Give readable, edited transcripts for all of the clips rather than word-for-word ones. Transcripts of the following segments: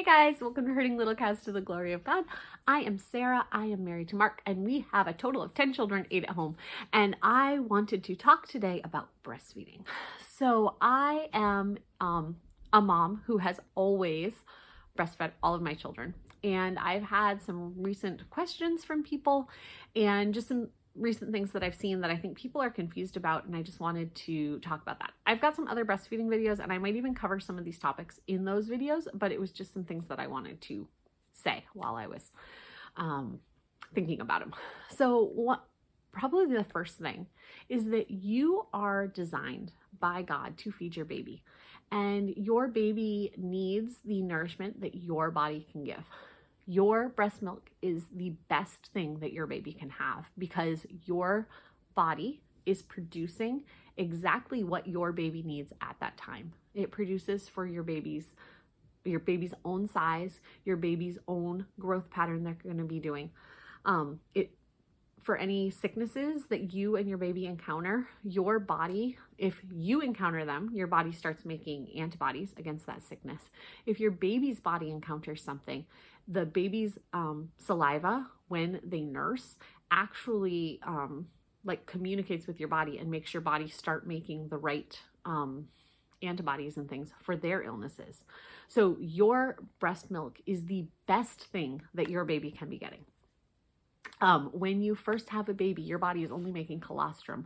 Hey guys, welcome to Herding Little Cows to the Glory of God. I am Sarah, I am married to Mark, and we have a total of 10 children, 8 at home. And I wanted to talk today about breastfeeding. So I am a mom who has always breastfed all of my children. And I've had some recent questions from people and just some recent things that I've seen that I think people are confused about, and I just wanted to talk about that. I've got some other breastfeeding videos, and I might even cover some of these topics in those videos, but it was just some things that I wanted to say while I was thinking about them. So probably the first thing is that you are designed by God to feed your baby, and your baby needs the nourishment that your body can give. Your breast milk is the best thing that your baby can have because your body is producing exactly what your baby needs at that time. It produces for your baby's own size, your baby's own growth pattern they're going to be doing. For any sicknesses that you and your baby encounter, your body, if you encounter them, your body starts making antibodies against that sickness. If your baby's body encounters something, the baby's saliva, when they nurse, actually communicates with your body and makes your body start making the right antibodies and things for their illnesses. So your breast milk is the best thing that your baby can be getting. When you first have a baby, your body is only making colostrum,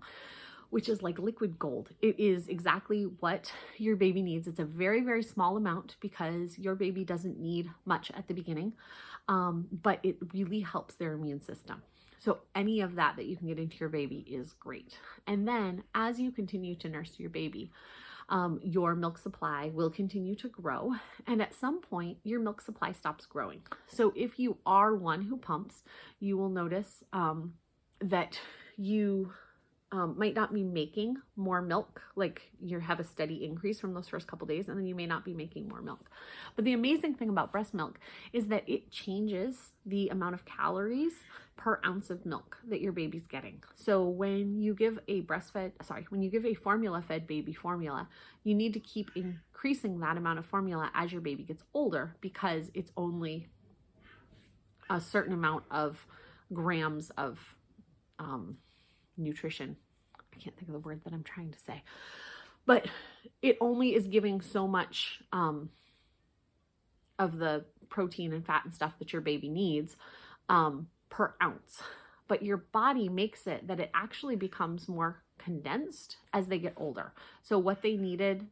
which is like liquid gold. It is exactly what your baby needs. It's a very, very small amount because your baby doesn't need much at the beginning, but it really helps their immune system. So any of that you can get into your baby is great. And then as you continue to nurse your baby, your milk supply will continue to grow, and at some point your milk supply stops growing. So if you are one who pumps, you will notice that you might not be making more milk, like you have a steady increase from those first couple days, and then you may not be making more milk. But the amazing thing about breast milk is that it changes the amount of calories per ounce of milk that your baby's getting. So when you give a formula-fed baby formula, you need to keep increasing that amount of formula as your baby gets older, because it's only a certain amount of grams of nutrition. I can't think of the word that I'm trying to say, but it only is giving so much of the protein and fat and stuff that your baby needs per ounce. But your body makes it that it actually becomes more condensed as they get older. So what they needed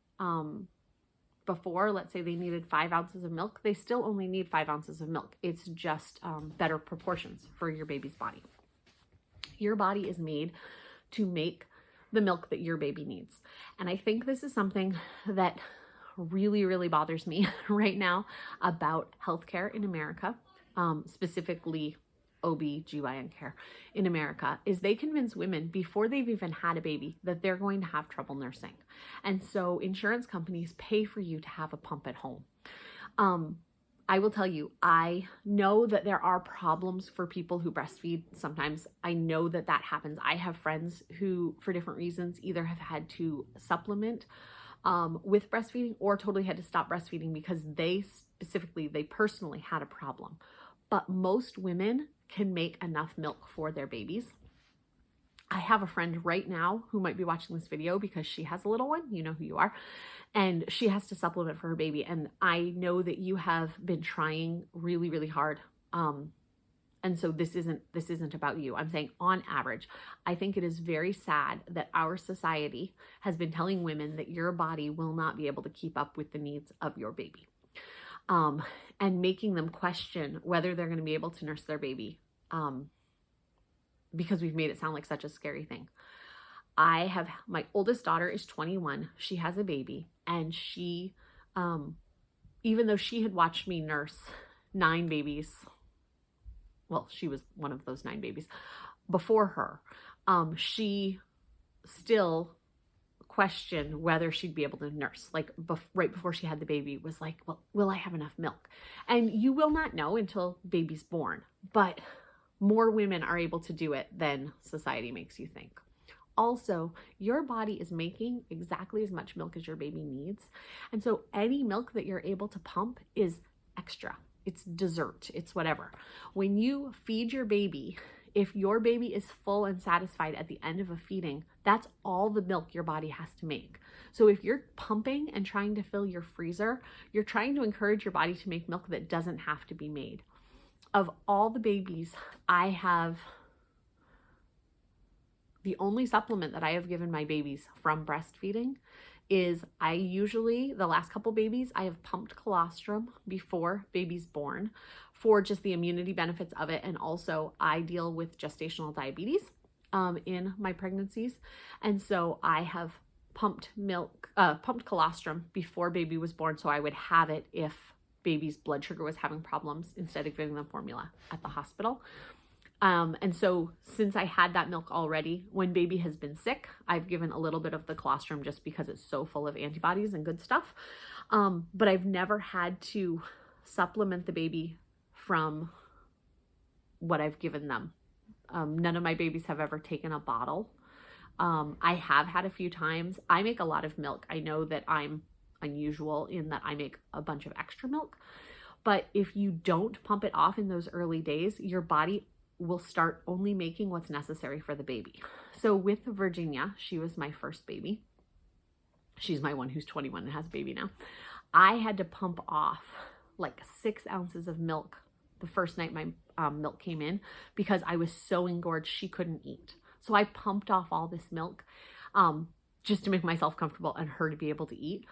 before, let's say they needed 5 ounces of milk, they still only need 5 ounces of milk. It's just better proportions for your baby's body. Your body is made to make the milk that your baby needs. And I think this is something that really, really bothers me right now about healthcare in America, specifically OB/GYN care in America, is they convince women before they've even had a baby that they're going to have trouble nursing. And so insurance companies pay for you to have a pump at home. I will tell you, I know that there are problems for people who breastfeed. Sometimes I know that happens. I have friends who, for different reasons, either have had to supplement with breastfeeding or totally had to stop breastfeeding because they personally had a problem. But most women can make enough milk for their babies. I have a friend right now who might be watching this video because she has a little one, you know who you are, and she has to supplement for her baby. And I know that you have been trying really, really hard. And so this isn't about you. I'm saying on average, I think it is very sad that our society has been telling women that your body will not be able to keep up with the needs of your baby. And making them question whether they're going to be able to nurse their baby, because we've made it sound like such a scary thing. My oldest daughter is 21. She has a baby, and she, even though she had watched me nurse 9 babies, well, she was one of those 9 babies before her, she still questioned whether she'd be able to nurse. Like right before she had the baby, was like, well, will I have enough milk? And you will not know until baby's born, but more women are able to do it than society makes you think. Also, your body is making exactly as much milk as your baby needs. And so any milk that you're able to pump is extra. It's dessert. It's whatever. When you feed your baby, if your baby is full and satisfied at the end of a feeding, that's all the milk your body has to make. So if you're pumping and trying to fill your freezer, you're trying to encourage your body to make milk that doesn't have to be made. Of all the babies, the only supplement that I have given my babies from breastfeeding is the last couple babies, I have pumped colostrum before baby's born for just the immunity benefits of it. And also I deal with gestational diabetes in my pregnancies. And so I have pumped colostrum before baby was born. So I would have it if baby's blood sugar was having problems instead of giving them formula at the hospital. And so since I had that milk already, when baby has been sick, I've given a little bit of the colostrum just because it's so full of antibodies and good stuff. But I've never had to supplement the baby from what I've given them. None of my babies have ever taken a bottle. I have had a few times. I make a lot of milk. I know that I'm unusual in that I make a bunch of extra milk, but if you don't pump it off in those early days, your body will start only making what's necessary for the baby. So with Virginia, she was my first baby. She's my one who's 21 and has a baby now. I had to pump off like 6 ounces of milk the first night my milk came in because I was so engorged she couldn't eat. So I pumped off all this milk just to make myself comfortable and her to be able to eat.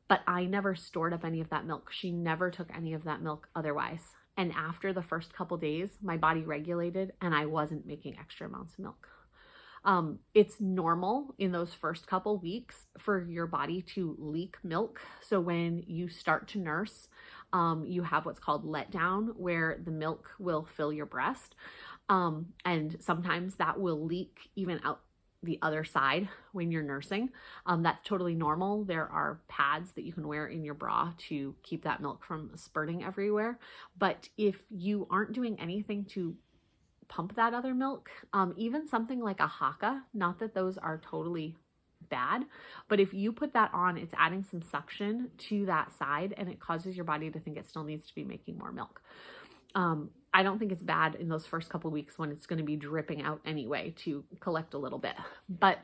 But I never stored up any of that milk. She never took any of that milk otherwise. And after the first couple days, my body regulated and I wasn't making extra amounts of milk. It's normal in those first couple weeks for your body to leak milk. So when you start to nurse, you have what's called letdown, where the milk will fill your breast. And sometimes that will leak even out the other side when you're nursing. That's totally normal. There are pads that you can wear in your bra to keep that milk from spurting everywhere. But if you aren't doing anything to pump that other milk, even something like a Haka, not that those are totally bad, but if you put that on, it's adding some suction to that side and it causes your body to think it still needs to be making more milk. I don't think it's bad in those first couple weeks when it's going to be dripping out anyway to collect a little bit, but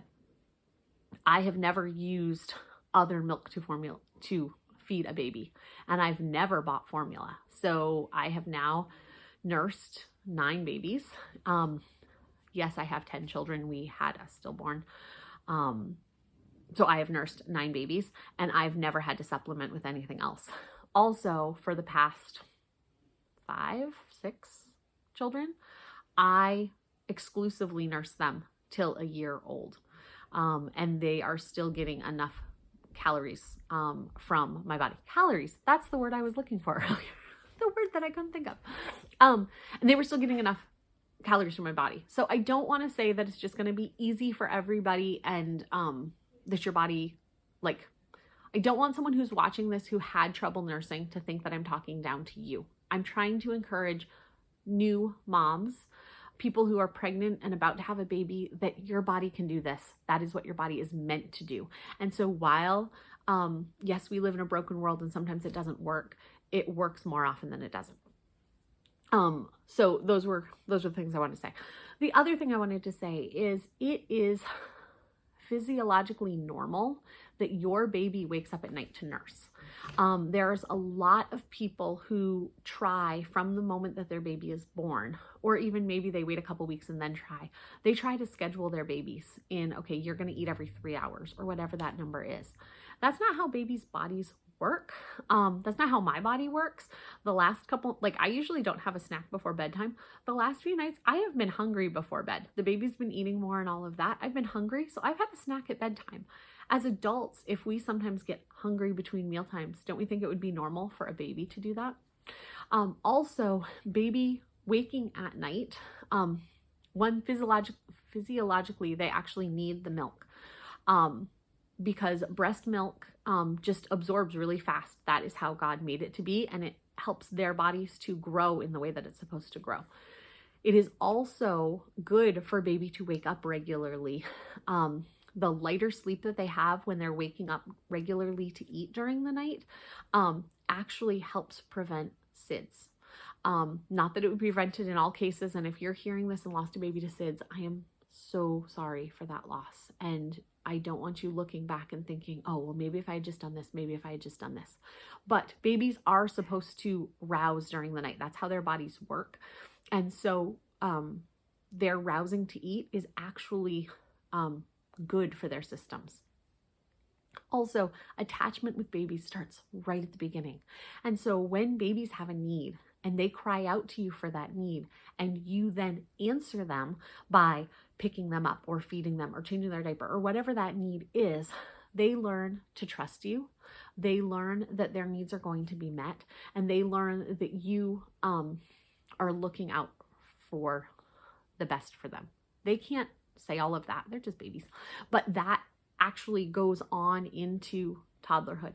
I have never used other milk to feed a baby, and I've never bought formula. So I have now nursed 9 babies. Yes, I have 10 children. We had a stillborn. So I have nursed 9 babies and I've never had to supplement with anything else. Also, for the past 5, 6 children, I exclusively nurse them till a year old. And they are still getting enough calories from my body. Calories, that's the word I was looking for earlier. The word that I couldn't think of. And they were still getting enough calories from my body. So I don't want to say that it's just going to be easy for everybody and that your body, like, I don't want someone who's watching this who had trouble nursing to think that I'm talking down to you. I'm trying to encourage new moms, people who are pregnant and about to have a baby, that your body can do this. That is what your body is meant to do. And so while, yes, we live in a broken world and sometimes it doesn't work, it works more often than it doesn't. So those were the things I wanted to say. The other thing I wanted to say is it is physiologically normal that your baby wakes up at night to nurse. There's a lot of people who try from the moment that their baby is born, or even maybe they wait a couple weeks and then try. They try to schedule their babies in, okay, you're going to eat every 3 hours or whatever that number is. That's not how babies' bodies work. That's not how my body works. The last couple, like, I usually don't have a snack before bedtime. The last few nights I have been hungry before bed. The baby's been eating more and all of that. I've been hungry, so I've had a snack at bedtime. As adults, if we sometimes get hungry between meal times, don't we think it would be normal for a baby to do that? Also, baby waking at night, physiologically, they actually need the milk. Because breast milk just absorbs really fast. That is how God made it to be, and it helps their bodies to grow in the way that it's supposed to grow. It is also good for baby to wake up regularly. The lighter sleep that they have when they're waking up regularly to eat during the night actually helps prevent SIDS. Not that it would be prevented in all cases. And if you're hearing this and lost a baby to SIDS, I am so sorry for that loss. And I don't want you looking back and thinking, oh, well, maybe if I had just done this, maybe if I had just done this. But babies are supposed to rouse during the night. That's how their bodies work. And so their rousing to eat is actually good for their systems. Also, attachment with babies starts right at the beginning. And so when babies have a need and they cry out to you for that need, and you then answer them by picking them up or feeding them or changing their diaper or whatever that need is, they learn to trust you. They learn that their needs are going to be met, and they learn that you are looking out for the best for them. They can't say all of that. They're just babies. But that actually goes on into toddlerhood.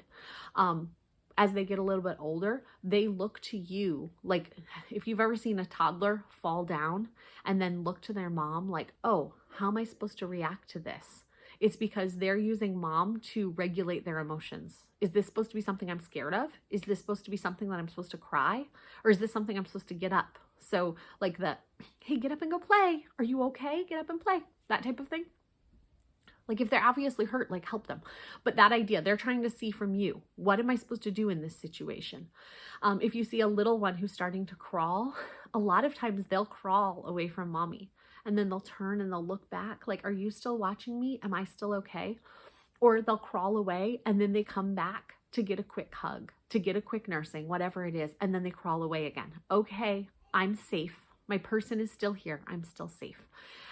As they get a little bit older, they look to you. Like if you've ever seen a toddler fall down and then look to their mom like, oh, how am I supposed to react to this? It's because they're using mom to regulate their emotions. Is this supposed to be something I'm scared of? Is this supposed to be something that I'm supposed to cry? Or is this something I'm supposed to get up? So like the, hey, get up and go play. Are you okay? Get up and play. That type of thing. Like if they're obviously hurt, like help them. But that idea, they're trying to see from you, what am I supposed to do in this situation? If you see a little one who's starting to crawl, a lot of times they'll crawl away from mommy and then they'll turn and they'll look back like, are you still watching me? Am I still okay? Or they'll crawl away and then they come back to get a quick hug, to get a quick nursing, whatever it is. And then they crawl away again. Okay, I'm safe. My person is still here. I'm still safe.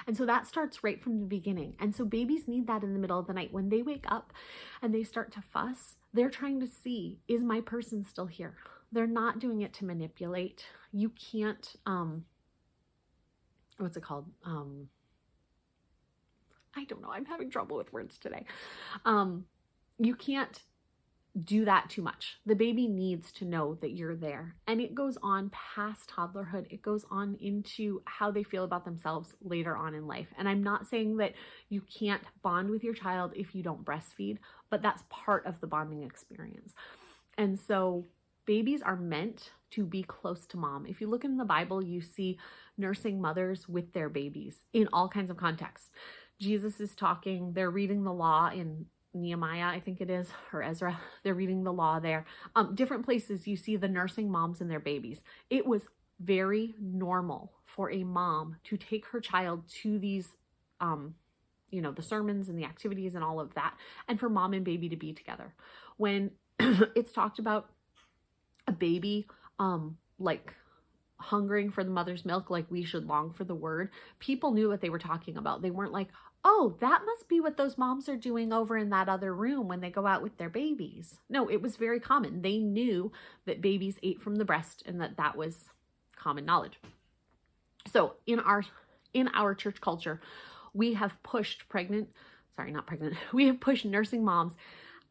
And so that starts right from the beginning. And so babies need that in the middle of the night. When they wake up and they start to fuss, they're trying to see, is my person still here? They're not doing it to manipulate. You can't, what's it called? I don't know. I'm having trouble with words today. You can't do that too much. The baby needs to know that you're there. And it goes on past toddlerhood. It goes on into how they feel about themselves later on in life. And I'm not saying that you can't bond with your child if you don't breastfeed, but that's part of the bonding experience. And so babies are meant to be close to mom. If you look in the Bible, you see nursing mothers with their babies in all kinds of contexts. Jesus is talking, they're reading the law in Nehemiah, I think it is, or Ezra. They're reading the law there. Different places you see the nursing moms and their babies. It was very normal for a mom to take her child to these, the sermons and the activities and all of that, and for mom and baby to be together. When it's talked about a baby, like hungering for the mother's milk, like we should long for the word, people knew what they were talking about. They weren't like, oh, that must be what those moms are doing over in that other room when they go out with their babies. No, it was very common. They knew that babies ate from the breast and that was common knowledge. So in our church culture, we have pushed we have pushed nursing moms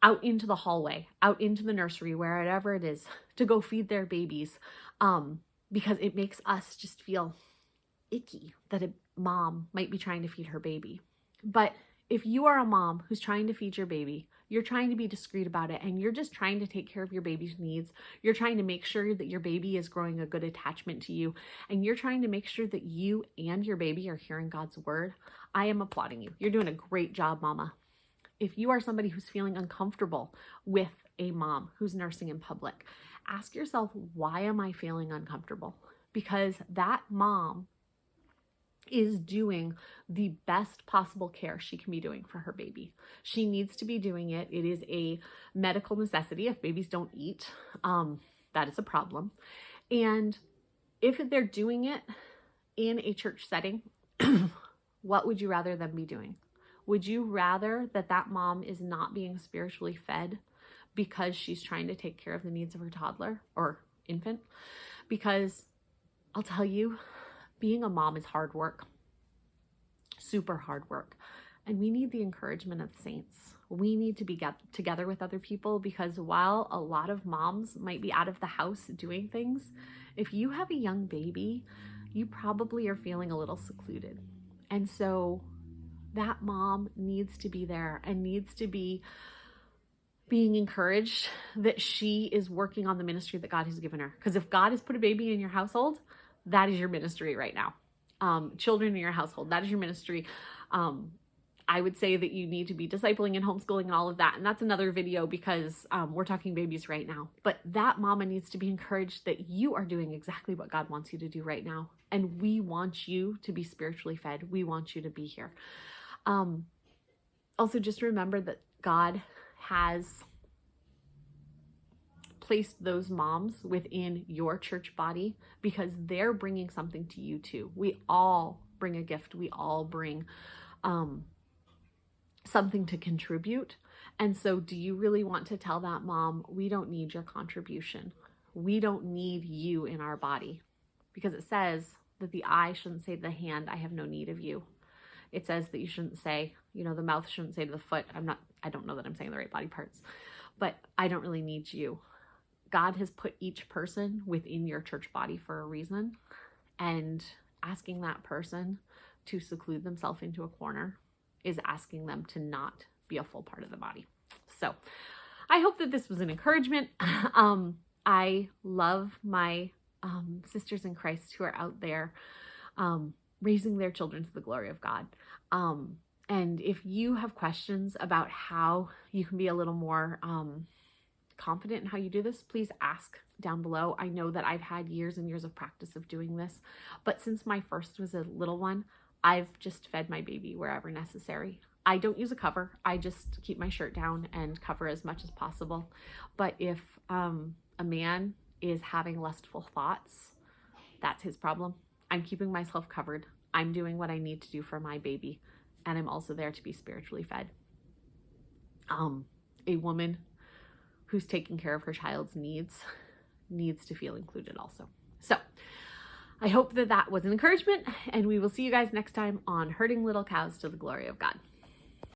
out into the hallway, out into the nursery, wherever it is, to go feed their babies, because it makes us just feel icky that a mom might be trying to feed her baby. But if you are a mom who's trying to feed your baby, you're trying to be discreet about it, and you're just trying to take care of your baby's needs. You're trying to make sure that your baby is growing a good attachment to you, and you're trying to make sure that you and your baby are hearing God's word. I am applauding you. You're doing a great job, mama. If you are somebody who's feeling uncomfortable with a mom who's nursing in public, ask yourself, why am I feeling uncomfortable? Because that mom is doing the best possible care she can be doing for her baby. She needs to be doing it. It is a medical necessity. If babies don't eat, that is a problem. And if they're doing it in a church setting, what would you rather them be doing? Would you rather that mom is not being spiritually fed because she's trying to take care of the needs of her toddler or infant? Because I'll tell you, being a mom is hard work, super hard work. And we need the encouragement of the saints. We need to be together with other people, because while a lot of moms might be out of the house doing things, if you have a young baby, you probably are feeling a little secluded. And so that mom needs to be there and needs to be being encouraged that she is working on the ministry that God has given her. Because if God has put a baby in your household, that is your ministry right now. Children in your household, that is your ministry. I would say that you need to be discipling and homeschooling and all of that. And that's another video because we're talking babies right now. But that mama needs to be encouraged that you are doing exactly what God wants you to do right now. And we want you to be spiritually fed. We want you to be here. Also, just remember that God has placed those moms within your church body because they're bringing something to you too. We all bring a gift. We all bring something to contribute. And so do you really want to tell that mom, we don't need your contribution. We don't need you in our body? Because it says that the eye shouldn't say to the hand, I have no need of you. It says that you shouldn't say, the mouth shouldn't say to the foot, I don't know that I'm saying the right body parts, but I don't really need you. God has put each person within your church body for a reason, and asking that person to seclude themselves into a corner is asking them to not be a full part of the body. So I hope that this was an encouragement. I love my sisters in Christ who are out there raising their children to the glory of God. And if you have questions about how you can be a little more confident in how you do this, please ask down below. I know that I've had years and years of practice of doing this, but since my first was a little one, I've just fed my baby wherever necessary. I don't use a cover. I just keep my shirt down and cover as much as possible. But if a man is having lustful thoughts, that's his problem. I'm keeping myself covered. I'm doing what I need to do for my baby, and I'm also there to be spiritually fed. A woman who's taking care of her child's needs to feel included also. So I hope that that was an encouragement, and we will see you guys next time on Herding Little Cows to the Glory of God.